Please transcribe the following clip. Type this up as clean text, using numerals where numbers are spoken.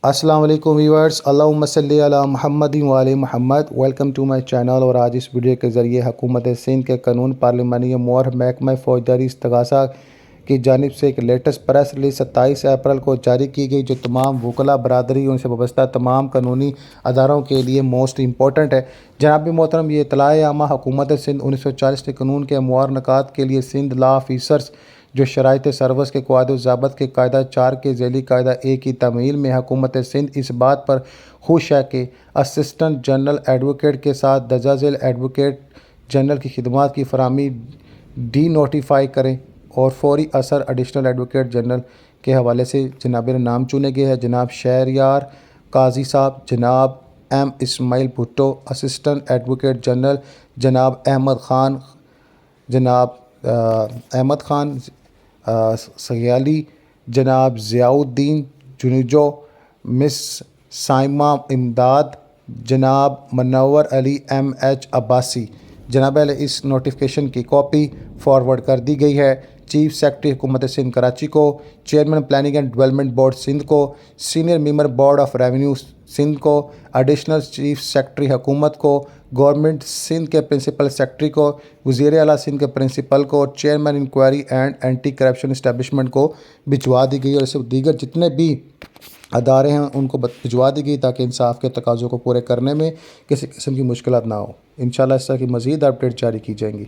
السلام علیکم ویورز، اللہم صلی علی محمد و آل محمد۔ Welcome to my channel. اور آج اس ویڈیو کے ذریعے حکومت سندھ کے قانون پارلیمانی امور محکمہ فوجداری استغاثہ کی جانب سے ایک لیٹسٹ پریس ریلیز 27 اپریل کو جاری کی گئی، جو تمام وکلاء برادری اور ان سے وابستہ تمام قانونی اداروں کے لیے موسٹ امپورٹنٹ ہے۔ جناب محترم، یہ اطلاع عامہ حکومت سندھ 1940 کے قانون کے امور نکات کے لیے سندھ لا آفیسرز جو شرائط سروس کے قواعد و ضوابط کے قاعدہ 4 کے ذیلی قاعدہ A کی تعمیل میں حکومت سندھ اس بات پر خوش ہے کہ اسسٹنٹ جنرل ایڈوکیٹ کے ساتھ درجہ ذیل ایڈوکیٹ جنرل کی خدمات کی فراہمی ڈی نوٹیفائی کریں اور فوری اثر ایڈیشنل ایڈوکیٹ جنرل کے حوالے سے جناب نام چنے گئے ہیں: جناب شہریار قاضی صاحب، جناب M اسماعیل بھٹو اسسٹنٹ ایڈوکیٹ جنرل، جناب احمد خان سگیالی، جناب ضیاء الدین جنیجو، مس سائمہ امداد، جناب منور علی MH عباسی۔ جناب اس نوٹیفیکیشن کی کاپی فارورڈ کر دی گئی ہے چیف سیکرٹری حکومت سندھ کراچی کو، chairman planning and development board Sindh کو، senior member board of revenue Sindh کو، ایڈیشنل چیف سیکرٹری حکومت کو، گورنمنٹ سندھ کے پرنسپل سیکرٹری کو، وزیر اعلیٰ سندھ کے پرنسپل کو اور chairman inquiry and anti corruption establishment کو بھجوا دی گئی، اور اسے دیگر جتنے بھی ادارے ہیں ان کو بھجوا دی گئی تاکہ انصاف کے تقاضوں کو پورے کرنے میں کسی قسم کی مشکلات نہ ہو۔ انشاءاللہ اس طرح کی مزید اپڈیٹ جاری کی جائیں گی۔